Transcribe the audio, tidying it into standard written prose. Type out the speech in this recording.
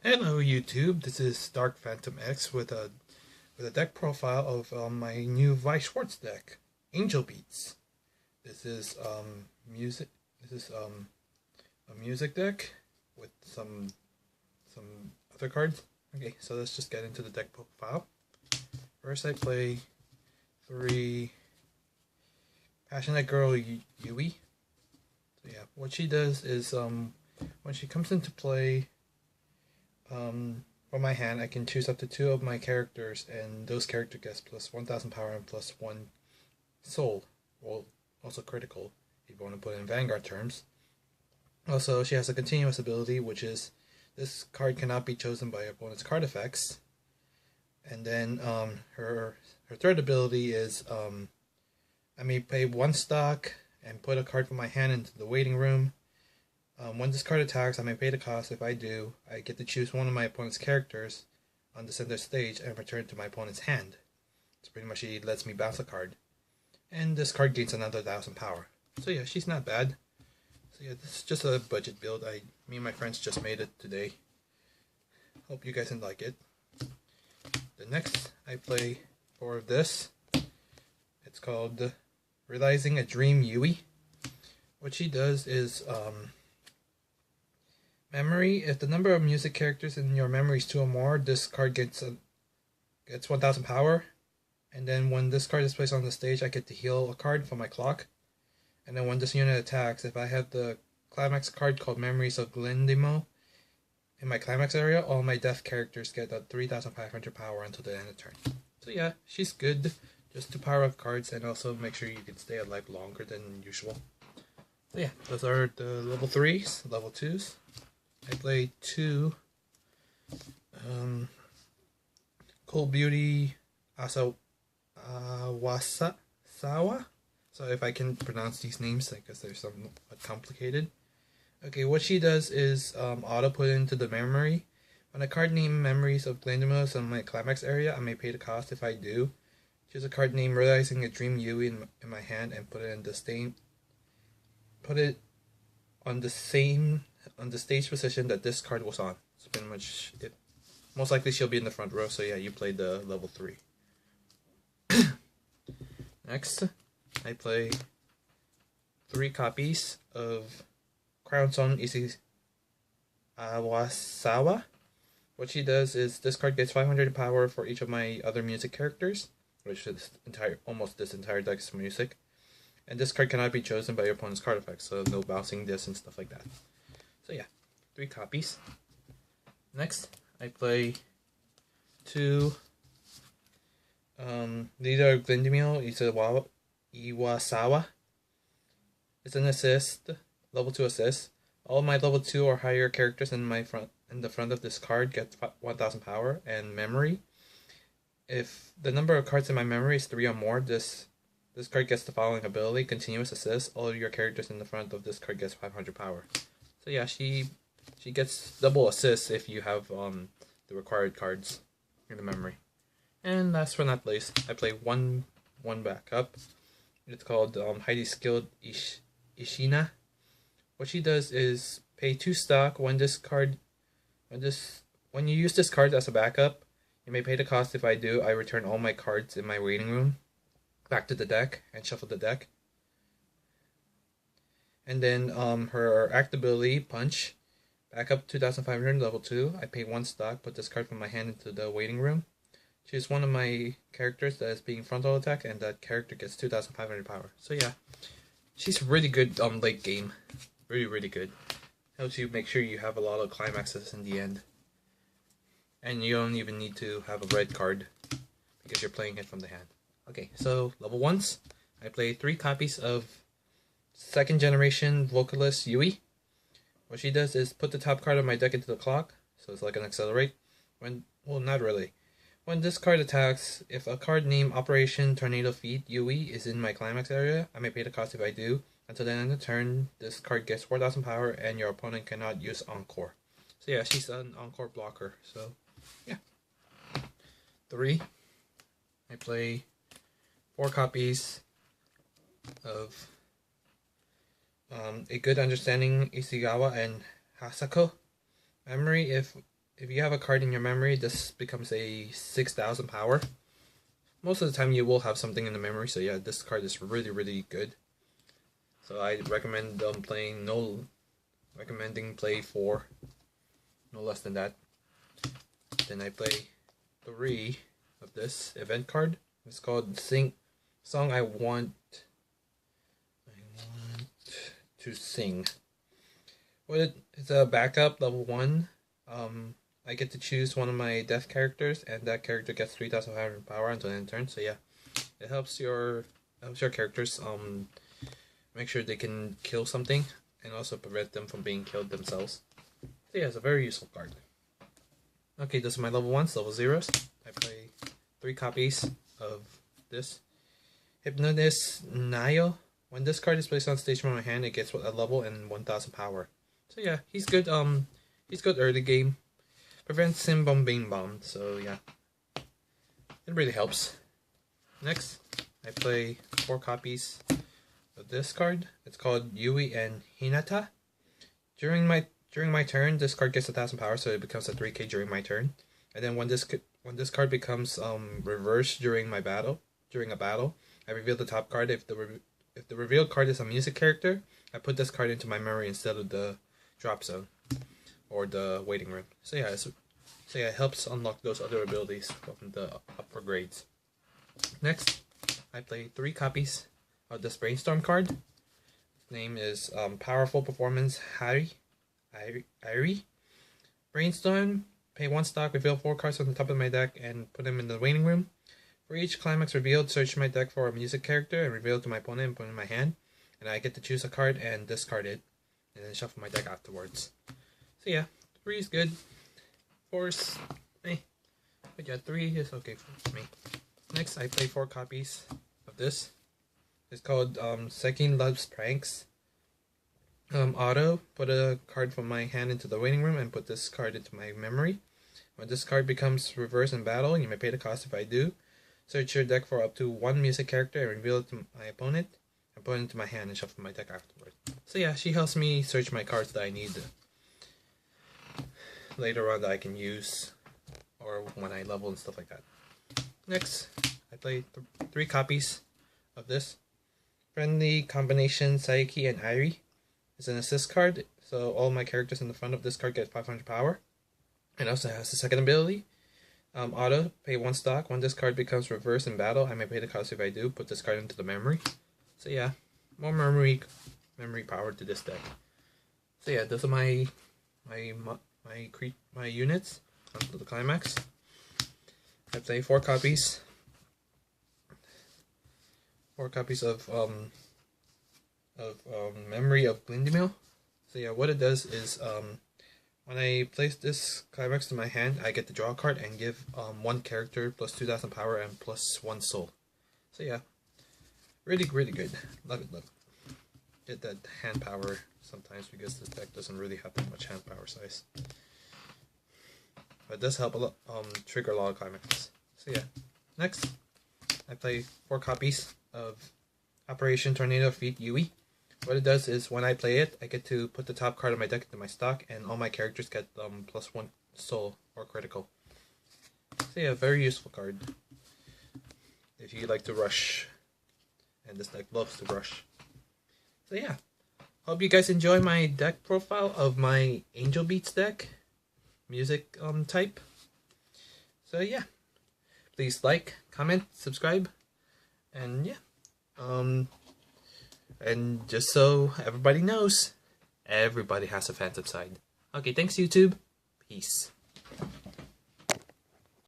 Hello YouTube, this is Dark Phantom X with a deck profile of my new Weiss Schwarz deck, Angel Beats. This is music. This is a music deck with some other cards. Okay, so let's just get into the deck profile. First, I play 3 Passionate Girl Yui. So yeah, what she does is when she comes into play. From my hand, I can choose up to 2 of my characters, and those character gets plus 1000 power and plus 1 soul. Well, also critical, if you want to put it in Vanguard terms. Also, she has a continuous ability, which is this card cannot be chosen by opponent's card effects. And then her third ability is I may pay 1 stock and put a card from my hand into the waiting room. When this card attacks, I may pay the cost. If I do, I get to choose one of my opponent's characters on the center stage and return it to my opponent's hand. So pretty much she lets me bounce a card. And this card gains another 1000 power. So yeah, she's not bad. So yeah, this is just a budget build. Me and my friends just made it today. Hope you guys like it. The next, I play 4 of this. It's called Realizing a Dream Yui. What she does is, memory. If the number of music characters in your memory is 2 or more, this card gets 1000 power. And then when this card is placed on the stage, I get to heal a card from my clock. And then when this unit attacks, if I have the climax card called Memories of Glendimo in my climax area, all my death characters get a 3500 power until the end of turn. So yeah, she's good. Just to power up cards and also make sure you can stay alive longer than usual. So yeah, those are the level 3s, level 2s. I play 2 Cold Beauty Wasawa. So if I can pronounce these names, I guess they're somewhat complicated. Okay, what she does is auto put into the memory. When a card named Memories of Glendimo is in my climax area, I may pay the cost. If I do, choose a card named Realizing a Dream Yui in my hand and put it in the same. Put it on the stage position that this card was on. So pretty much it. Most likely she'll be in the front row, so yeah, you played the level 3. Next, I play 3 copies of Crown Song Wasawa. What she does is this card gets 500 power for each of my other music characters, which is almost this entire deck's music. And this card cannot be chosen by your opponent's card effects, so no bouncing this and stuff like that. So yeah, 3 copies. Next, I play 2 Leader of Glendimo Iwasawa. It's an assist, level 2 assist. All my level 2 or higher characters in the front of this card get 1000 power and memory. If the number of cards in my memory is 3 or more, this card gets the following ability: continuous assist. All of your characters in the front of this card gets 500 power. So yeah, she gets double assists if you have the required cards in the memory. And last but not least, I play one backup. It's called Highly Skilled Ishina. What she does is pay 2 stock. When you use this card as a backup, you may pay the cost. If I do, I return all my cards in my waiting room back to the deck and shuffle the deck. And then her act ability, Punch, back up 2500, level 2. I pay 1 stock, put this card from my hand into the waiting room. Choose one of my characters that is being frontal attack, and that character gets 2500 power. So yeah, she's really good late game. Really good. Helps you make sure you have a lot of climaxes in the end. And you don't even need to have a red card because you're playing it from the hand. Okay, so level 1s, I play 3 copies of 2nd generation vocalist Yui. What she does is put the top card of my deck into the clock, so it's like an accelerate. Well, not really. When this card attacks, if a card named Operation Tornado Feed Yui is in my climax area, I may pay the cost. If I do. Until the end of the turn, this card gets 4000 power and your opponent cannot use Encore. So yeah, she's an Encore blocker, so yeah. 3, I play 4 copies of A Good Understanding Ishigawa and Hasako. Memory: if if you have a card in your memory, this becomes a 6,000 power. Most of the time you will have something in the memory, so yeah, this card is really good. So I recommend recommending play 4, no less than that. Then I play 3 of this event card. It's called Song I Want to Sing. It's a backup level 1. I get to choose one of my death characters, and that character gets 3,500 power until the end of turn. So yeah, it helps your characters make sure they can kill something, and also prevent them from being killed themselves. So yeah, it's a very useful card. Okay, this is my level 1s, level 0s. I play 3 copies of this. Hypnotist Nio. When this card is placed on stage from my hand, it gets a level and 1,000 power. So yeah, he's good. He's good early game. Prevents him from being bombed. So yeah, it really helps. Next, I play 4 copies of this card. It's called Yui and Hinata. During my turn, this card gets 1,000 power, so it becomes a 3k during my turn. And then when this card becomes reversed during a battle, I reveal the top card. If the revealed card is a music character, I put this card into my memory instead of the drop zone or the waiting room. So yeah, it helps unlock those other abilities from the upper grades. Next, I play 3 copies of this Brainstorm card. Its name is Powerful Performance Hari. Brainstorm, pay 1 stock, reveal 4 cards on the top of my deck, and put them in the waiting room. For each climax revealed, search my deck for a music character and reveal it to my opponent and put it in my hand. And I get to choose a card and discard it, and then shuffle my deck afterwards. So yeah, 3 is good. 4 is but yeah, 3 is okay for me. Next, I play 4 copies of this. It's called Sekin Loves Pranks. Auto, put a card from my hand into the waiting room and put this card into my memory. When this card becomes reversed in battle, you may pay the cost if I do. Search your deck for up to 1 music character and reveal it to my opponent, and put it into my hand and shuffle my deck afterward. So yeah, she helps me search my cards that I need later on that I can use, or when I level and stuff like that. Next, I play 3 copies of this. Friendly Combination Saiki and Airi. It's an assist card, so all my characters in the front of this card get 500 power. It also has the second ability. Auto, pay 1 stock. When this card becomes reversed in battle, I may pay the cost if I do. Put this card into the memory. So yeah, more memory power to this deck. So yeah, those are my units until the climax. I play 4 copies. 4 copies of Memory of Glindemil. So yeah, what it does is when I place this climax in my hand, I get to draw a card and give 1 character plus 2,000 power and plus 1 soul. So yeah, really good. Love it. Get that hand power sometimes because this deck doesn't really have that much hand power size. But it does help a lot, trigger a lot of climaxes. So yeah, next I play 4 copies of Operation Tornado Feat Yui. What it does is when I play it, I get to put the top card of my deck into my stock, and all my characters get plus 1 soul or critical. So yeah, very useful card if you like to rush, and this deck loves to rush. So yeah, hope you guys enjoy my deck profile of my Angel Beats deck, music type. So yeah, please like, comment, subscribe, and yeah. And just so everybody knows, everybody has a phantom side. Okay, thanks YouTube. Peace.